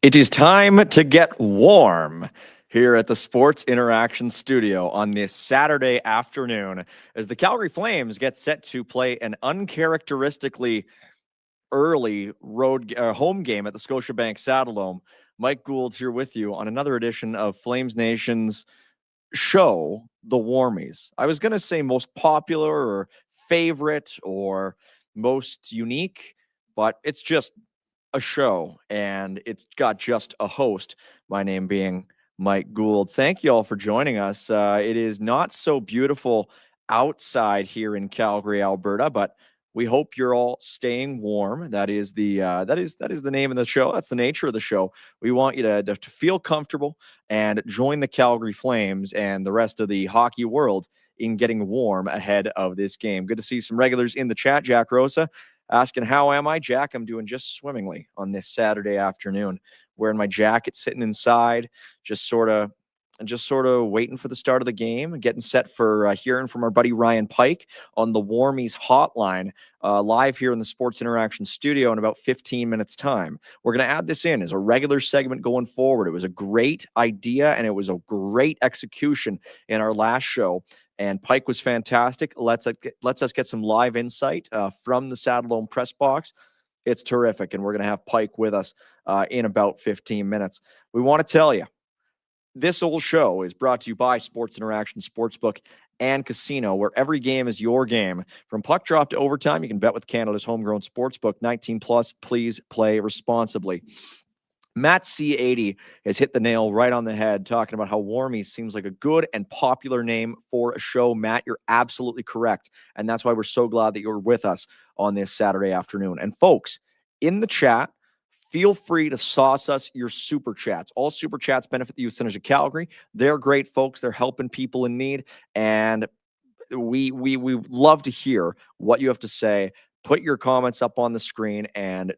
It is time to get warm here at the Sports Interaction Studio on this Saturday afternoon as the Calgary Flames get set to play an uncharacteristically early home game at the Scotiabank Saddledome. Mike Gould's here with you on another edition of Flames Nation's show, The Warmies. I was going to say most popular or favorite or most unique, but it's just a show and it's got just a host, my name being Mike Gould. Thank you all for joining us. It is not so beautiful outside here in Calgary, Alberta, but we hope you're all staying warm. That is the name of the show. That's the nature of the show. We want you to feel comfortable and join the Calgary Flames and the rest of the hockey world in getting warm ahead of this game. Good to see some regulars in the chat. Jack Rosa asking, how am I? Jack, I'm doing just swimmingly on this Saturday afternoon. Wearing my jacket, sitting inside, just sort of waiting for the start of the game, getting set for hearing from our buddy Ryan Pike on the Warmies hotline, live here in the Sports Interaction Studio in about 15 minutes time. We're going to add this in as a regular segment going forward. It was a great idea and it was a great execution in our last show. And Pike was fantastic. Lets us get some live insight from the Saddledome press box. It's terrific, and we're going to have Pike with us in about 15 minutes. We want to tell you, this old show is brought to you by Sports Interaction Sportsbook and Casino, where every game is your game. From puck drop to overtime, you can bet with Canada's homegrown sportsbook. 19 plus, please play responsibly. Matt C80 has hit the nail right on the head, talking about how Warmies seems like a good and popular name for a show. Matt, you're absolutely correct. And that's why we're so glad that you're with us on this Saturday afternoon. And folks, in the chat, feel free to sauce us your super chats. All super chats benefit the Youth Centers of Calgary. They're great folks. They're helping people in need. And we love to hear what you have to say. Put your comments up on the screen and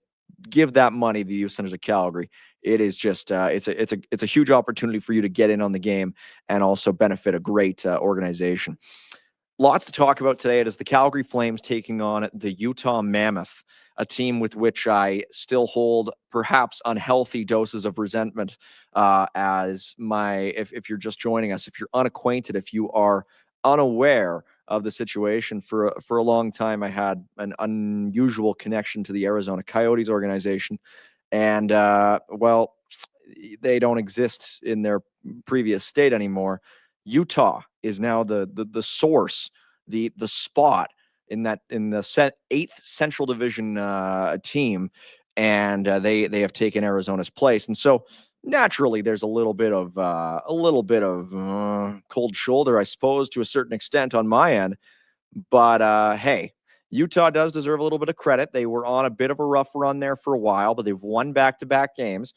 give that money to the Youth Centers of Calgary. It is just it's a huge opportunity for you to get in on the game and also benefit a great organization. Lots to talk about today. It is the Calgary Flames taking on the Utah Mammoth, a team with which I still hold perhaps unhealthy doses of resentment. If you're just joining us, if you're unacquainted, if you are unaware of the situation, for a long time I had an unusual connection to the Arizona Coyotes organization, and well, they don't exist in their previous state anymore. Utah is now the source, the spot in the 8th Central Division team, and they have taken Arizona's place, and so naturally there's a little bit of cold shoulder, I suppose, to a certain extent on my end. But hey, Utah does deserve a little bit of credit. They were on a bit of a rough run there for a while, but they've won back-to-back games.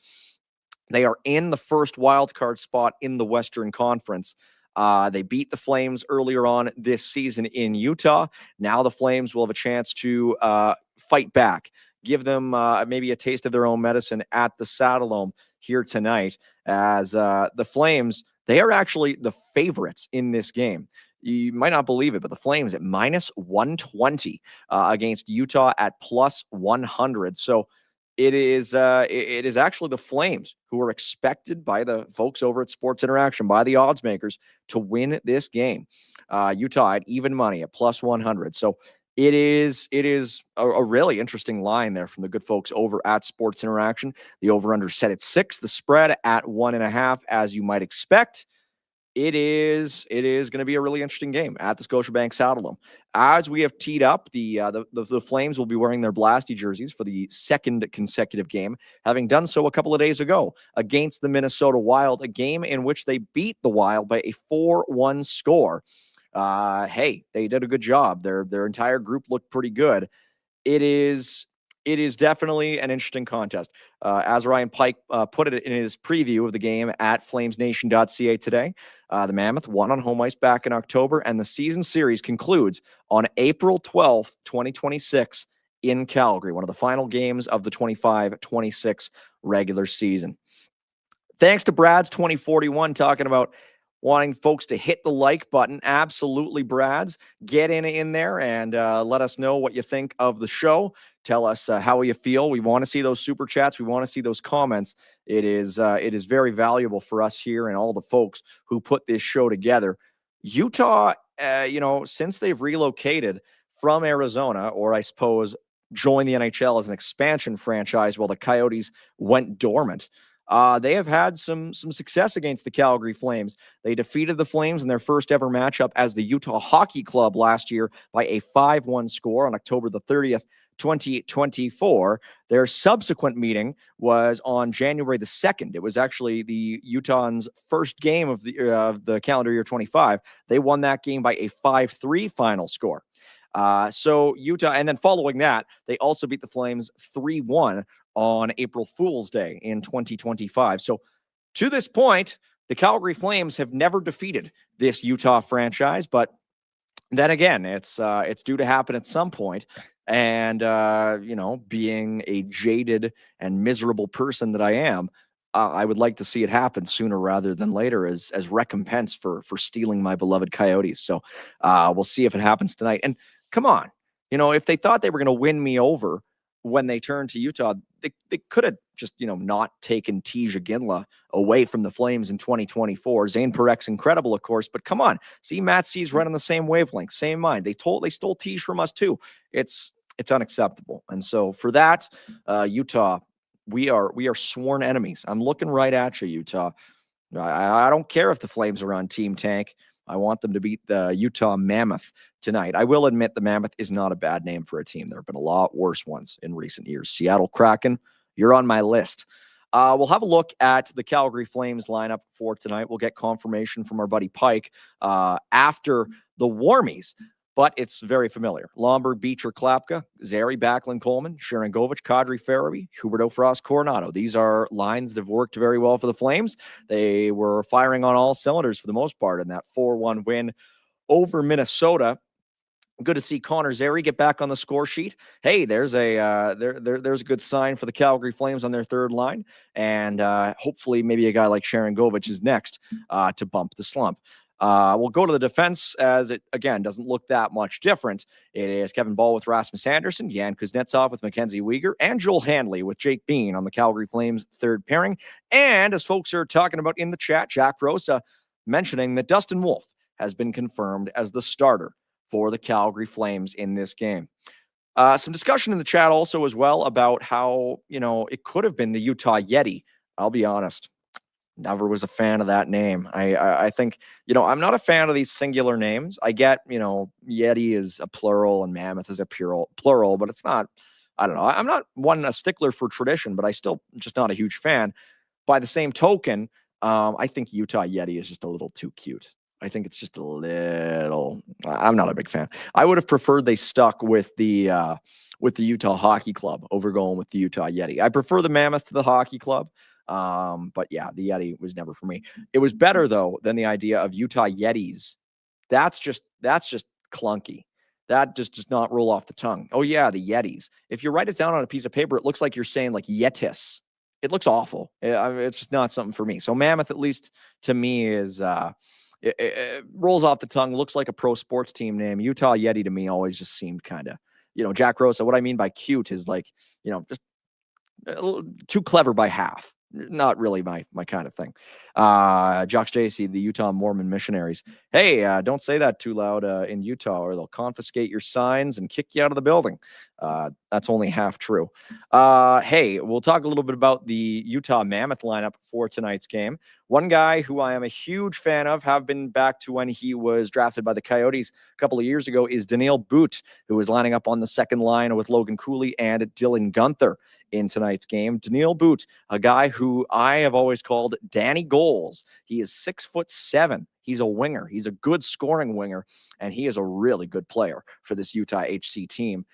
They are in the first wild card spot in the Western Conference. They beat the Flames earlier on this season in Utah. Now the Flames will have a chance to fight back, give them maybe a taste of their own medicine at the Saddledome here tonight, as the Flames, they are actually the favorites in this game. You might not believe it, but the Flames at minus 120 against Utah at plus 100. So it is actually the Flames who are expected by the folks over at Sports Interaction, by the odds makers, to win this game. Utah at even money at plus 100. So it is a really interesting line there from the good folks over at Sports Interaction. The over-under set at 6, the spread at 1.5, as you might expect. It is going to be a really interesting game at the Scotiabank Saddledome. As we have teed up, the Flames will be wearing their Blasty jerseys for the second consecutive game, having done so a couple of days ago against the Minnesota Wild, a game in which they beat the Wild by a 4-1 score. Hey, they did a good job. Their entire group looked pretty good. It is definitely an interesting contest. As Ryan Pike put it in his preview of the game at flamesnation.ca today, the Mammoth won on home ice back in October, and the season series concludes on April 12th, 2026 in Calgary, one of the final games of the 25-26 regular season. Thanks to Brad's 2041 talking about wanting folks to hit the like button. Absolutely, Brads. Get in there and let us know what you think of the show. Tell us how you feel. We want to see those super chats. We want to see those comments. It is very valuable for us here and all the folks who put this show together. Utah, since they've relocated from Arizona, or I suppose joined the NHL as an expansion franchise while the Coyotes went dormant, they have had some success against the Calgary Flames. They defeated the Flames in their first ever matchup as the Utah Hockey Club last year by a 5-1 score on October the 30th, 2024. Their subsequent meeting was on January the 2nd. It was actually the Utahns' first game of the calendar year 25. They won that game by a 5-3 final score. So Utah, and then following that, they also beat the Flames 3-1 on April Fool's Day in 2025. So to this point, the Calgary Flames have never defeated this Utah franchise, but then again, it's due to happen at some point. And, being a jaded and miserable person that I am, I would like to see it happen sooner rather than later as recompense for stealing my beloved Coyotes. So we'll see if it happens tonight. And come on, if they thought they were going to win me over when they turned to Utah, they could have just, not taken Tija Ginla away from the Flames in 2024. Zane Parek's incredible, of course, but come on. See, Matt C's running the same wavelength, same mind. They stole Tij from us too. It's unacceptable. And so for that, Utah, we are sworn enemies. I'm looking right at you, Utah. I don't care if the Flames are on Team Tank. I want them to beat the Utah Mammoth tonight. I will admit the Mammoth is not a bad name for a team. There have been a lot worse ones in recent years. Seattle Kraken, you're on my list. We'll have a look at the Calgary Flames lineup for tonight. We'll get confirmation from our buddy Pike after the Warmies, but it's very familiar. Lomberg, Beecher, Klapka, Zary, Backlund, Coleman, Sharangovich, Kadri, Farabee, Huberdeau, Frost, Coronado. These are lines that have worked very well for the Flames. They were firing on all cylinders for the most part in that 4-1 win over Minnesota. Good to see Connor Zary get back on the score sheet. Hey, there's a good sign for the Calgary Flames on their third line, and hopefully maybe a guy like Sharangovich is next to bump the slump. We'll go to the defense as it, again, doesn't look that much different. It is Kevin Ball with Rasmus Andersson, Jan Kuznetsov with Mackenzie Weegar, and Joel Handley with Jake Bean on the Calgary Flames third pairing. And as folks are talking about in the chat, Jack Rosa mentioning that Dustin Wolf has been confirmed as the starter for the Calgary Flames in this game. Some discussion in the chat also as well about how, it could have been the Utah Yeti. I'll be honest. Never was a fan of that name. I think, I'm not a fan of these singular names. I get, Yeti is a plural and Mammoth is a plural, but it's not, I don't know. I'm not a stickler for tradition, but I still just not a huge fan. By the same token, I think Utah Yeti is just a little too cute. I think it's just a little, I'm not a big fan. I would have preferred they stuck with the Utah Hockey Club over going with the Utah Yeti. I prefer the Mammoth to the Hockey Club. But yeah, the Yeti was never for me. It was better though than the idea of Utah Yetis. That's just clunky. That just does not roll off the tongue. Oh yeah, the Yetis. If you write it down on a piece of paper, it looks like you're saying like Yetis. It looks awful. It's just not something for me. So Mammoth, at least to me, is it rolls off the tongue. Looks like a pro sports team name. Utah Yeti to me always just seemed kind of, Jack Rosa. What I mean by cute is like, just a little too clever by half. Not really my kind of thing. Jock JC, the Utah Mormon missionaries. Hey, don't say that too loud in Utah or they'll confiscate your signs and kick you out of the building. That's only half true. Hey, we'll talk a little bit about the Utah Mammoth lineup for tonight's game. One guy who I am a huge fan of, have been back to when he was drafted by the Coyotes a couple of years ago, is Daniil Boot, who is lining up on the second line with Logan Cooley and Dylan Guenther in tonight's game. Daniil Boot, a guy who I have always called Danny Goals. He is 6'7". He's a winger. He's a good scoring winger, and he is a really good player for this Utah HC team.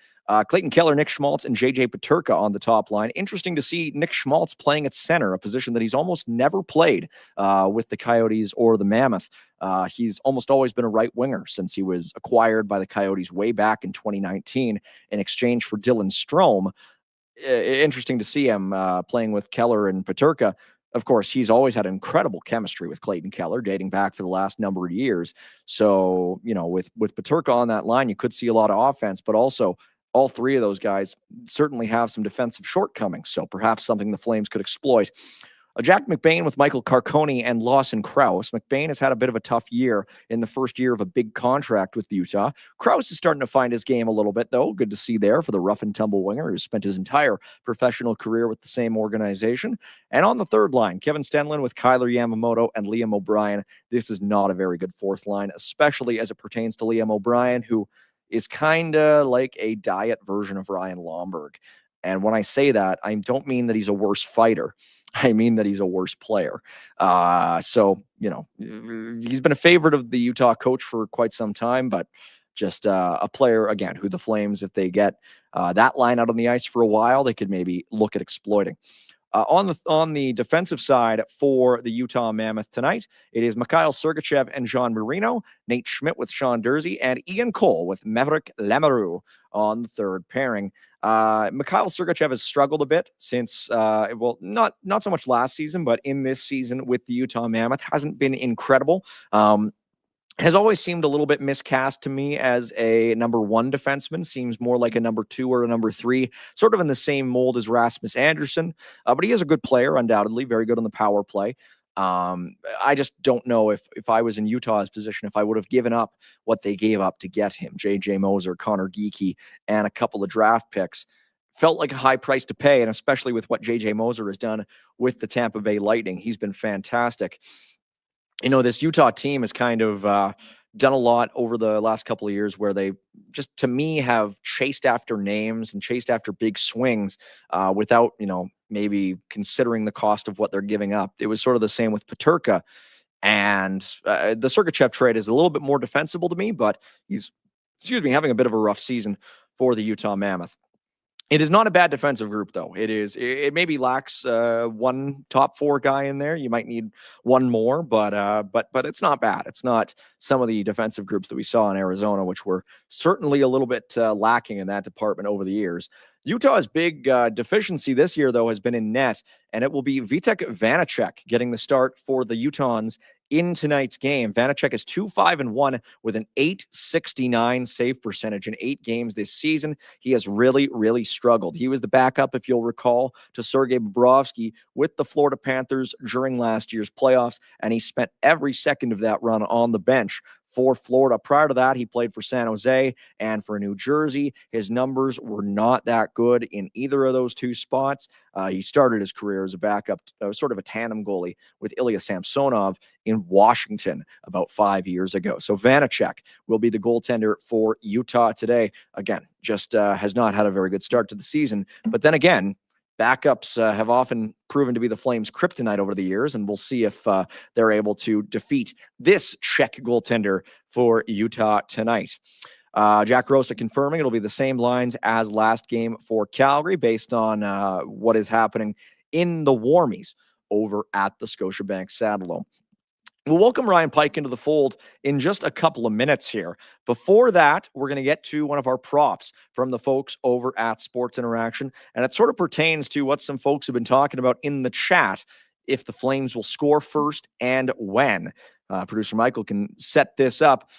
Clayton Keller, Nick Schmaltz, and JJ Peterka on the top line. Interesting to see Nick Schmaltz playing at center, a position that he's almost never played with the Coyotes or the Mammoth. He's almost always been a right winger since he was acquired by the Coyotes way back in 2019 in exchange for Dylan Strome. Interesting to see him playing with Keller and Peterka. of course, he's always had incredible chemistry with Clayton Keller dating back for the last number of years. So, with Peterka on that line, you could see a lot of offense, but also all three of those guys certainly have some defensive shortcomings. So perhaps something the Flames could exploit. Jack McBain with Michael Carcone and Lawson Krause. McBain has had a bit of a tough year in the first year of a big contract with Utah. Krause is starting to find his game a little bit, though. Good to see there for the rough and tumble winger who spent his entire professional career with the same organization. And on the third line, Kevin Stenlund with Kyler Yamamoto and Liam O'Brien. This is not a very good fourth line, especially as it pertains to Liam O'Brien, who is kind of like a diet version of Ryan Lomberg. And when I say that, I don't mean that he's a worse fighter. I mean that he's a worse player. So, he's been a favorite of the Utah coach for quite some time, but just a player, again, who the Flames, if they get that line out on the ice for a while, they could maybe look at exploiting. On the defensive side for the Utah Mammoth tonight, it is Mikhail Sergachev and Jean Marino, Nate Schmidt with Sean Durzi, and Ian Cole with Maverick Lamoureux on the third pairing. Mikhail Sergachev has struggled a bit since, not so much last season, but in this season with the Utah Mammoth, hasn't been incredible. Has always seemed a little bit miscast to me as a number one defenseman. Seems more like a number two or a number three, sort of in the same mold as Rasmus Andersson. But he is a good player, undoubtedly, very good on the power play. I just don't know if I was in Utah's position, if I would have given up what they gave up to get him. J.J. Moser, Connor Geekie, and a couple of draft picks. Felt like a high price to pay, and especially with what J.J. Moser has done with the Tampa Bay Lightning. He's been fantastic. This Utah team has kind of done a lot over the last couple of years where they just, to me, have chased after names and chased after big swings without, maybe considering the cost of what they're giving up. It was sort of the same with Peterka. And the Sergachev trade is a little bit more defensible to me, but he's, having a bit of a rough season for the Utah Mammoth. It is not a bad defensive group, though. It maybe lacks one top four guy in there. You might need one more, but it's not bad. It's not some of the defensive groups that we saw in Arizona, which were certainly a little bit lacking in that department over the years. Utah's big deficiency this year, though, has been in net, and it will be Vitek Vanacek getting the start for the Utahns in tonight's game. Vanacek is 2-5-1 with an .869 save percentage in 8 games this season. He has really, really struggled. He was the backup, if you'll recall, to Sergei Bobrovsky with the Florida Panthers during last year's playoffs, and he spent every second of that run on the bench for Florida. Prior to that, he played for San Jose and for New Jersey. His numbers were not that good in either of those two spots. He started his career as a backup, sort of a tandem goalie with Ilya Samsonov in Washington about 5 years ago. So Vanacek will be the goaltender for Utah today. Again, just has not had a very good start to the season. But then again, backups have often proven to be the Flames' kryptonite over the years, and we'll see if they're able to defeat this Czech goaltender for Utah tonight. Jack Rosa confirming it'll be the same lines as last game for Calgary based on what is happening in the Warmies over at the Scotiabank Saddledome. We'll welcome Ryan Pike into the fold in just a couple of minutes here. Before that, we're going to get to one of our props from the folks over at Sports Interaction, and it sort of pertains to what some folks have been talking about in the chat, if the Flames will score first and when. Producer Michael can set this up.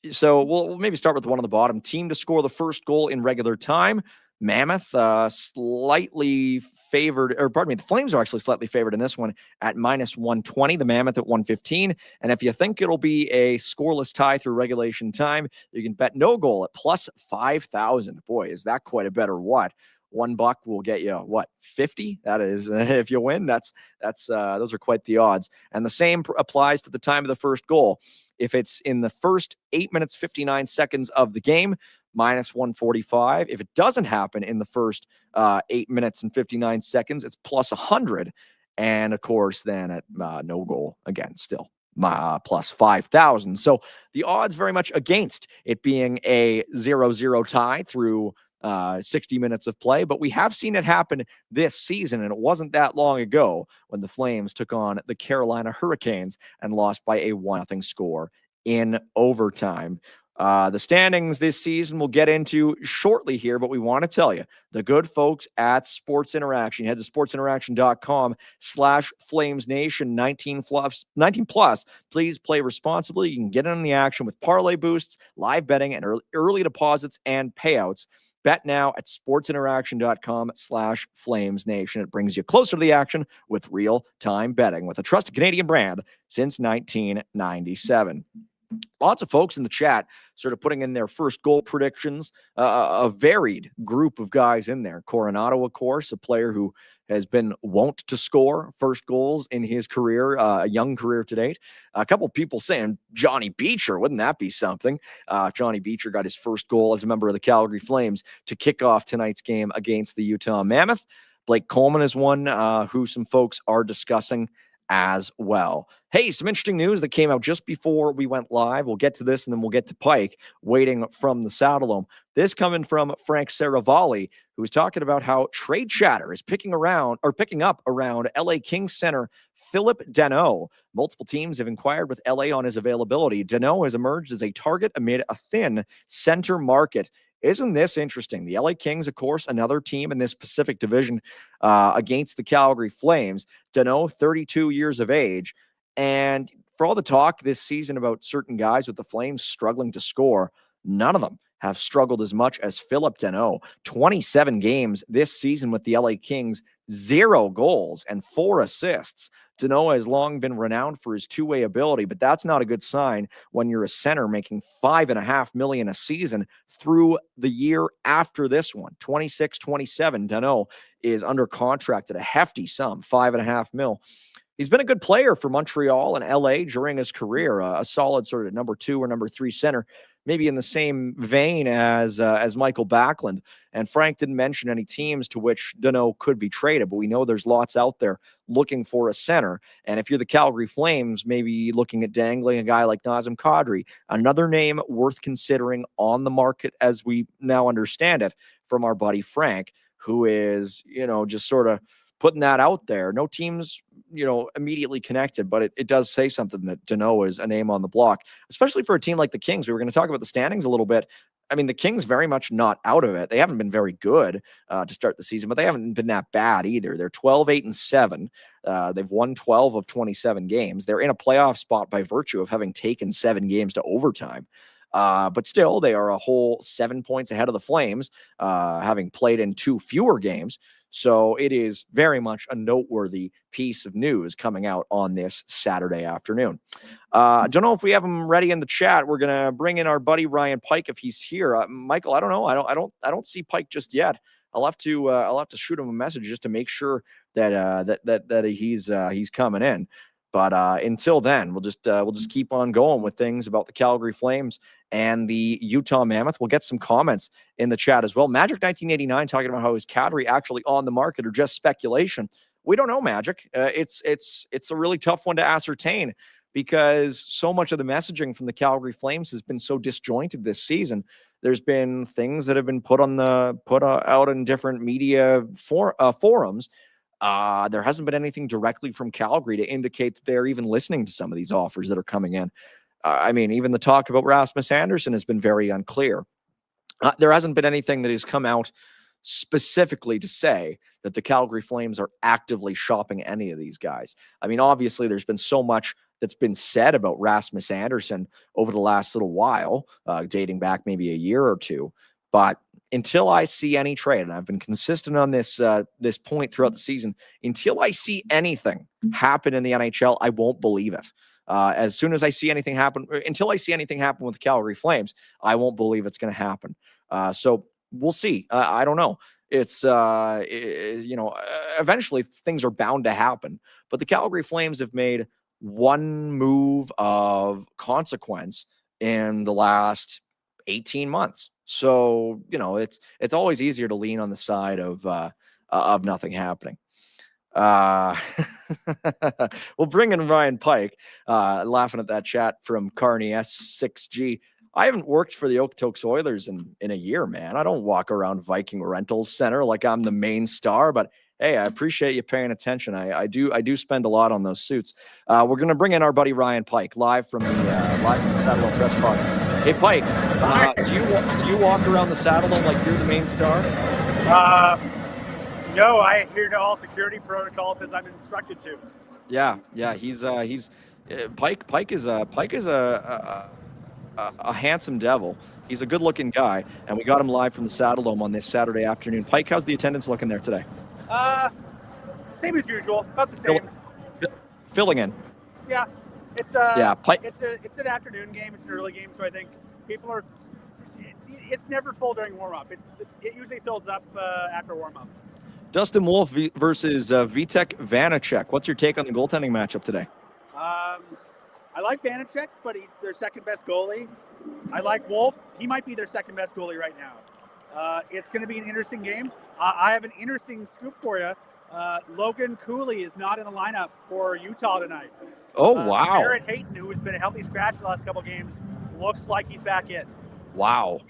So we'll maybe start with the one on the bottom. Team to score the first goal in regular time. Mammoth slightly favored, or pardon me, the Flames are actually slightly favored in this one at -120, the Mammoth at 115. And if you think it'll be a scoreless tie through regulation time, you can bet no goal at +5,000. Boy, is that quite a bet or what? $1 will get you what, 50? That is, if you win, that's those are quite the odds. And the same applies to the time of the first goal. If it's in the first 8 minutes, 59 seconds of the game, -145. If it doesn't happen in the first 8 minutes and 59 seconds, it's +100. And of course, then at no goal, again, still +5,000. So the odds very much against it being a 0-0 tie through 60 minutes of play, but we have seen it happen this season, and it wasn't that long ago when the Flames took on the Carolina Hurricanes and lost by a 1-0 score in overtime. The standings this season we'll get into shortly here, but we want to tell you, the good folks at Sports Interaction. Head to sportsinteraction.com/FlamesNation 19 plus. Please play responsibly. You can get in on the action with parlay boosts, live betting, and early deposits and payouts. Bet now at sportsinteraction.com/FlamesNation. It brings you closer to the action with real-time betting with a trusted Canadian brand since 1997. Lots of folks in the chat sort of putting in their first goal predictions, a varied group of guys in there. Coronado, of course, a player who has been wont to score first goals in his career, a young career to date. A couple people saying Johnny Beecher, wouldn't that be something? Johnny Beecher got his first goal as a member of the Calgary Flames to kick off tonight's game against the Utah Mammoth. Blake Coleman is one who some folks are discussing as well. Hey, some interesting news that came out just before we went live. We'll get to this and then we'll get to Pike waiting from the Saddledome. This coming from Frank Saravalli, who's talking about how trade chatter is picking up around LA Kings center Phillip Danault. Multiple teams have inquired with LA on his availability. Danault has emerged as a target amid a thin center market. Isn't this interesting? The LA Kings, of course, another team in this Pacific Division against the Calgary Flames. Danault, 32 years of age. And for all the talk this season about certain guys with the Flames struggling to score, none of them have struggled as much as Phillip Danault. 27 games this season with the LA Kings, 0 goals and 4 assists. Danault has long been renowned for his two-way ability, but that's not a good sign when you're a center making $5.5 million a season through the year after this one. 26-27, Danault is under contract at a hefty sum, $5.5 million. He's been a good player for Montreal and LA during his career, a solid sort of number 2 or number 3 center, maybe in the same vein as Michael Backlund. And Frank didn't mention any teams to which Danault could be traded, but we know there's lots out there looking for a center. And if you're the Calgary Flames, maybe looking at dangling a guy like Nazem Kadri, another name worth considering on the market as we now understand it from our buddy Frank, who is, just sort of putting that out there. No teams, immediately connected, but it does say something that Danault is a name on the block, especially for a team like the Kings. We were going to talk about the standings a little bit. I mean, the Kings very much not out of it. They haven't been very good to start the season, but they haven't been that bad either. They're 12-8-7. They've won 12 of 27 games. They're in a playoff spot by virtue of having taken 7 games to overtime. But still, they are a whole 7 points ahead of the Flames, having played in 2 fewer games. So it is very much a noteworthy piece of news coming out on this Saturday afternoon. I don't know if we have him ready in the chat. We're gonna bring in our buddy Ryan Pike if he's here. Michael, I don't know. I don't see Pike just yet. I'll have to shoot him a message just to make sure that he's coming in. But until then, we'll just keep on going with things about the Calgary Flames and the Utah Mammoth. We'll get some comments in the chat as well. Magic 1989 talking about how is Kadri actually on the market or just speculation. We don't know, Magic. It's a really tough one to ascertain because so much of the messaging from the Calgary Flames has been so disjointed this season. There's been things that have been put out in different media forums. There hasn't been anything directly from Calgary to indicate that they're even listening to some of these offers that are coming in. I mean, even the talk about Rasmus Andersson has been very unclear. There hasn't been anything that has come out specifically to say that the Calgary Flames are actively shopping any of these guys. I mean, obviously, there's been so much that's been said about Rasmus Andersson over the last little while, dating back maybe a year or two. But until I see any trade, and I've been consistent on this point throughout the season, until I see anything happen in the NHL, I won't believe it. As soon as I see anything happen, until I see anything happen with the Calgary Flames, I won't believe it's going to happen. So we'll see. I don't know. It's, eventually things are bound to happen. But the Calgary Flames have made one move of consequence in the last 18 months. So, it's always easier to lean on the side of nothing happening. We'll bring in Ryan Pike, laughing at that chat from Carney S6G. I haven't worked for the Okotoks Oilers in a year, man. I don't walk around Viking Rentals Center like I'm the main star, but hey, I appreciate you paying attention. I do spend a lot on those suits. We're going to bring in our buddy Ryan Pike live from the Saddledome press box. Hey, Pike, do you walk around the Saddledome like you're the main star? No, I adhere to all security protocols as I'm instructed to. Yeah, he's Pike is a handsome devil. He's a good-looking guy, and we got him live from the Saddledome on this Saturday afternoon. Pike, how's the attendance looking there today? Same as usual, about the Fill- same. Filling in. Yeah, it's Pike. it's an afternoon game. It's an early game, so I think people are. It's never full during warm up. It usually fills up after warm up. Dustin Wolf versus Vitek Vanacek. What's your take on the goaltending matchup today? I like Vanacek, but he's their second best goalie. I like Wolf. He might be their second best goalie right now. It's going to be an interesting game. I have an interesting scoop for you. Logan Cooley is not in the lineup for Utah tonight. Oh, wow. Barrett Hayton, who has been a healthy scratch the last couple games, looks like he's back in. Wow.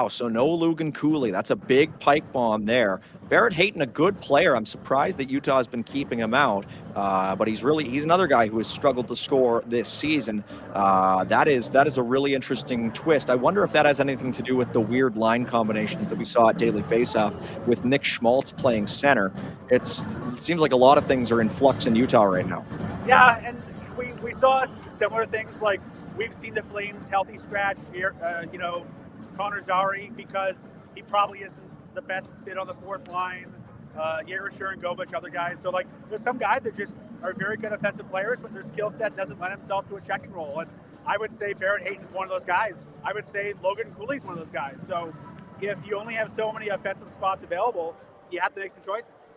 So no Logan Cooley. That's a big Pike bomb there. Barrett Hayton, a good player. I'm surprised that Utah has been keeping him out, but he's another guy who has struggled to score this season. That is a really interesting twist. I wonder if that has anything to do with the weird line combinations that we saw at Daily Faceoff with Nick Schmaltz playing center. It seems like a lot of things are in flux in Utah right now. Yeah, and we saw similar things. Like we've seen the Flames healthy scratch here. Connor Zary, because he probably isn't the best fit on the fourth line. Yaroshir and Govich, other guys. So, there's some guys that just are very good offensive players, but their skill set doesn't lend himself to a checking role. And I would say Barrett Hayton's one of those guys. I would say Logan Cooley's one of those guys. So, if you only have so many offensive spots available, you have to make some choices.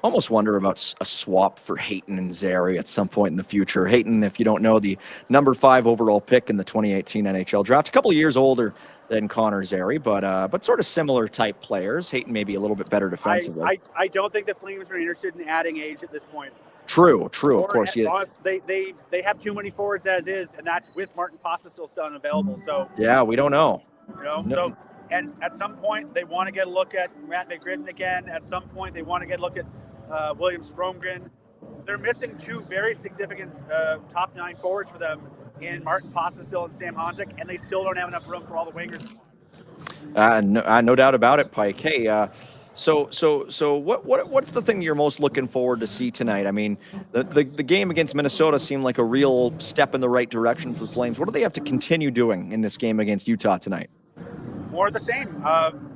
Almost wonder about a swap for Hayton and Zary at some point in the future. Hayton, if you don't know, the number 5 overall pick in the 2018 NHL draft, a couple of years older than Connor Zary, but sort of similar type players. Hayton maybe a little bit better defensively. I don't think the Flames are interested in adding age at this point. True, of course. Yeah. They have too many forwards as is, and that's with Martin Pospisil still unavailable. So yeah, we don't know. No. So, and at some point they want to get a look at Matt McGriddon again. At some point they want to get a look at William Stromgren. They're missing 2 very significant top 9 forwards for them in Martin Pospisil and Sam Honzek, and they still don't have enough room for all the wingers. No doubt about it, Pike. Hey, so what's the thing you're most looking forward to see tonight? I mean, the game against Minnesota seemed like a real step in the right direction for the Flames. What do they have to continue doing in this game against Utah tonight? More of the same.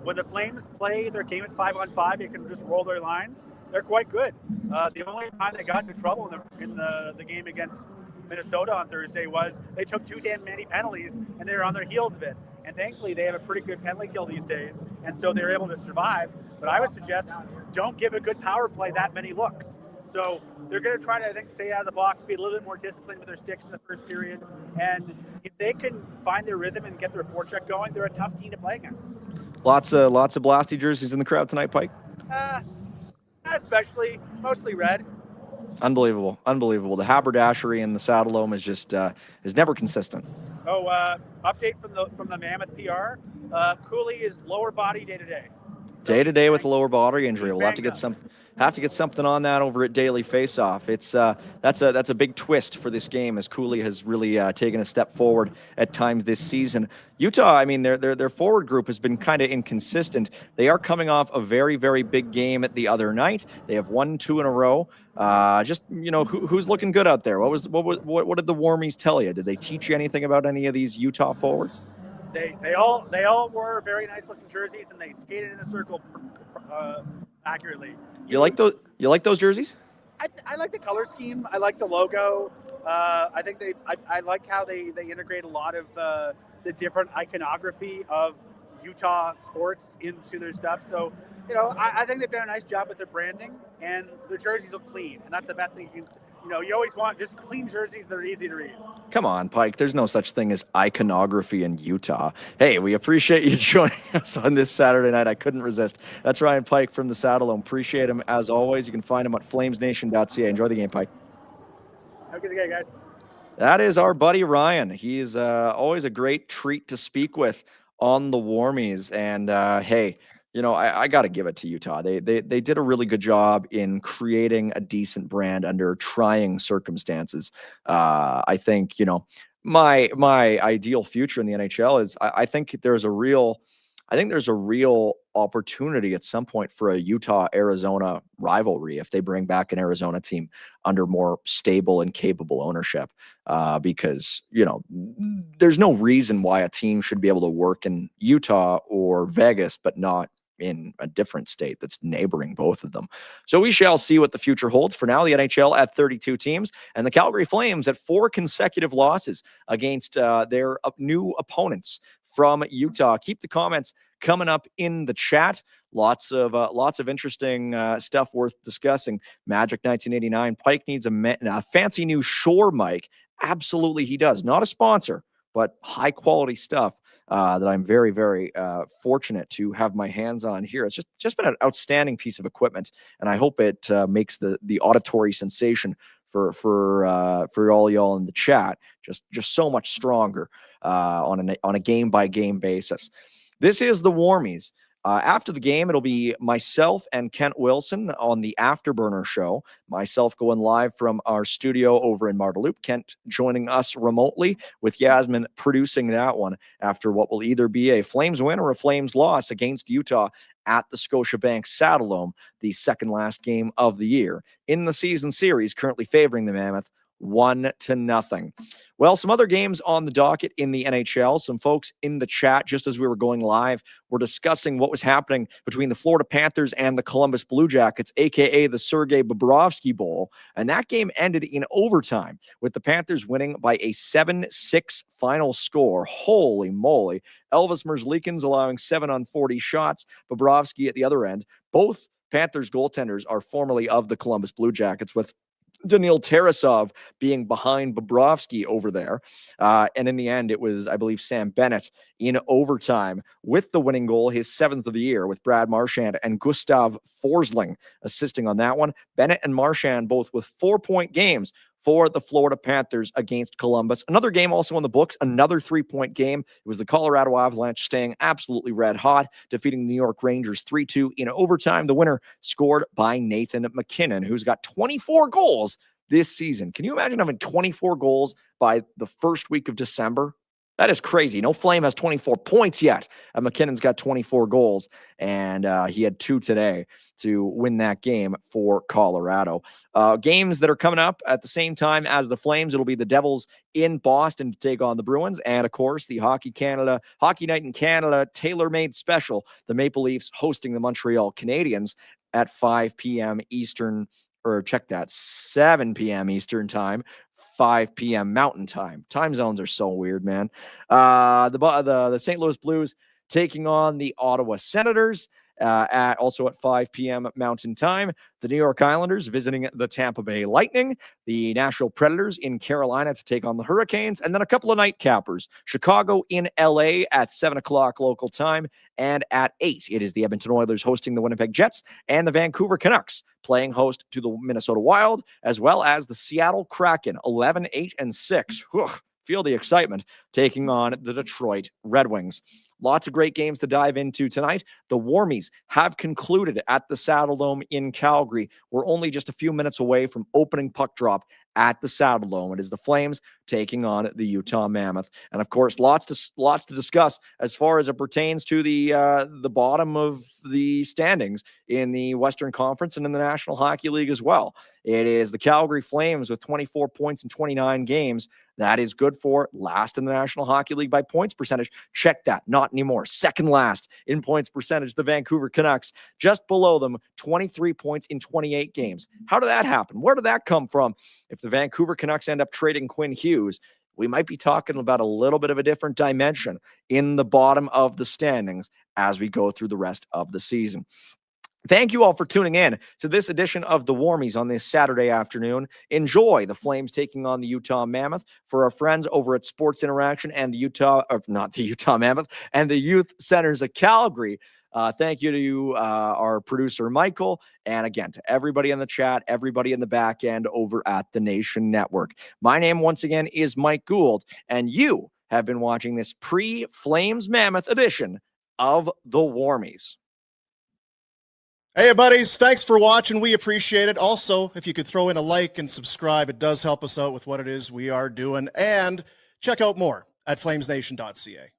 When the Flames play their game at 5-on-5, they can just roll their lines. They're quite good. The only time they got into trouble in the game against Minnesota on Thursday was they took 2 damn many penalties and they were on their heels a bit. And thankfully they have a pretty good penalty kill these days, and so they're able to survive. But I would suggest don't give a good power play that many looks. So they're going to try to, I think, stay out of the box, be a little bit more disciplined with their sticks in the first period. And if they can find their rhythm and get their forecheck going, they're a tough team to play against. Lots of Blasty jerseys in the crowd tonight, Pike? Not especially, mostly red. Unbelievable. The haberdashery in the Saddledome is just is never consistent. Update from the Mammoth PR. Cooley is lower body day to day. Day to day with a lower body injury. We'll have to get something on that over at Daily Faceoff. It's that's a big twist for this game, as Cooley has really taken a step forward at times this season. Utah, I mean, their forward group has been kind of inconsistent. They are coming off a very, very big game at the other night. They have won 2 in a row. Who's looking good out there? What did the Warmies tell you? Did they teach you anything about any of these Utah forwards? They all wore very nice looking jerseys, and they skated in a circle accurately. You like those jerseys? I like the color scheme. I like the logo. I think I like how they integrate a lot of the different iconography of Utah sports into their stuff. So, I think they've done a nice job with their branding, and their jerseys look clean, and that's the best thing you can. You always want just clean jerseys that are easy to read. Come on, Pike. There's no such thing as iconography in Utah. Hey, we appreciate you joining us on this Saturday night. I couldn't resist. That's Ryan Pike from the Saddledome. Appreciate him as always. You can find him at flamesnation.ca. Enjoy the game, Pike. Have a good day, guys. That is our buddy Ryan. He's always a great treat to speak with on the Warmies. And hey, I got to give it to Utah. They did a really good job in creating a decent brand under trying circumstances. I think, my ideal future in the NHL is I think there's a real opportunity at some point for a Utah-Arizona rivalry if they bring back an Arizona team under more stable and capable ownership. Because, there's no reason why a team should be able to work in Utah or Vegas, but not in a different state that's neighboring both of them. So we shall see what the future holds. For now, the NHL at 32 teams and the Calgary Flames at 4 consecutive losses against their new opponents from Utah. Keep the comments coming up in the chat. Lots of interesting stuff worth discussing. Magic 1989. Pike needs a fancy new Shure mic. Absolutely, he does. Not a sponsor, but high quality stuff that I'm very, very fortunate to have my hands on here. It's just been an outstanding piece of equipment, and I hope it makes the auditory sensation for all y'all in the chat just so much stronger on a game by game basis. This is the Warmies. After the game, it'll be myself and Kent Wilson on the Afterburner show. Myself going live from our studio over in Marteloup. Kent joining us remotely with Yasmin producing that one after what will either be a Flames win or a Flames loss against Utah at the Scotiabank Saddledome, the second last game of the year in the season series, currently favoring the Mammoth 1-0. Well, some other games on the docket in the NHL. Some folks in the chat, just as we were going live, were discussing what was happening between the Florida Panthers and the Columbus Blue Jackets, a.k.a. the Sergei Bobrovsky Bowl. And that game ended in overtime with the Panthers winning by a 7-6 final score. Holy moly. Elvis Merzlikins allowing 7 on 40 shots. Bobrovsky at the other end. Both Panthers goaltenders are formerly of the Columbus Blue Jackets, with Daniil Tarasov being behind Bobrovsky over there. And in the end, it was, I believe, Sam Bennett in overtime with the winning goal, his 7th of the year, with Brad Marchand and Gustav Forsling assisting on that one. Bennett and Marchand both with 4-point games for the Florida Panthers against Columbus. Another game also in the books, another 3-point game. It was the Colorado Avalanche staying absolutely red hot, defeating the New York Rangers 3-2 in overtime. The winner scored by Nathan McKinnon, who's got 24 goals this season. Can you imagine having 24 goals by the first week of December? That is crazy. No Flame has 24 points yet. McKinnon's got 24 goals, and he had 2 today to win that game for Colorado. Games that are coming up at the same time as the Flames, it'll be the Devils in Boston to take on the Bruins, and of course the Hockey Night in Canada tailor-made special, the Maple Leafs hosting the Montreal Canadiens at 5 p.m. Eastern, or check that, 7 p.m. Eastern time. 5 p.m. Mountain Time. Time zones are so weird, man. The St. Louis Blues taking on the Ottawa Senators also at 5 p.m. Mountain Time. The New York Islanders visiting the Tampa Bay Lightning. The Nashville Predators in Carolina to take on the Hurricanes. And then a couple of nightcappers. Chicago in L.A. at 7 o'clock local time. And at 8, it is the Edmonton Oilers hosting the Winnipeg Jets and the Vancouver Canucks playing host to the Minnesota Wild, as well as the Seattle Kraken, 11, 8, and 6. Whew, feel the excitement, taking on the Detroit Red Wings. Lots of great games to dive into tonight. The Warmies have concluded at the Saddledome in Calgary. We're only just a few minutes away from opening puck drop at the Saddledome. It is the Flames taking on the Utah Mammoth. And of course, lots to discuss as far as it pertains to the bottom of the standings in the Western Conference and in the National Hockey League as well. It is the Calgary Flames with 24 points in 29 games. That is good for last in the National Hockey League by points percentage. Check that. Not anymore. Second last in points percentage, the Vancouver Canucks. Just below them, 23 points in 28 games. How did that happen? Where did that come from? If the Vancouver Canucks end up trading Quinn Hughes, we might be talking about a little bit of a different dimension in the bottom of the standings as we go through the rest of the season. Thank you all for tuning in to this edition of the Warmies on this Saturday afternoon. Enjoy the Flames taking on the Utah Mammoth. For our friends over at Sports Interaction and not the Utah Mammoth, and the Youth Centers of Calgary, thank you to our producer, Michael, and again, to everybody in the chat, everybody in the back end over at the Nation Network. My name, once again, is Mike Gould, and you have been watching this pre-Flames Mammoth edition of the Warmies. Hey, buddies. Thanks for watching. We appreciate it. Also, if you could throw in a like and subscribe, it does help us out with what it is we are doing. And Check out more at flamesnation.ca.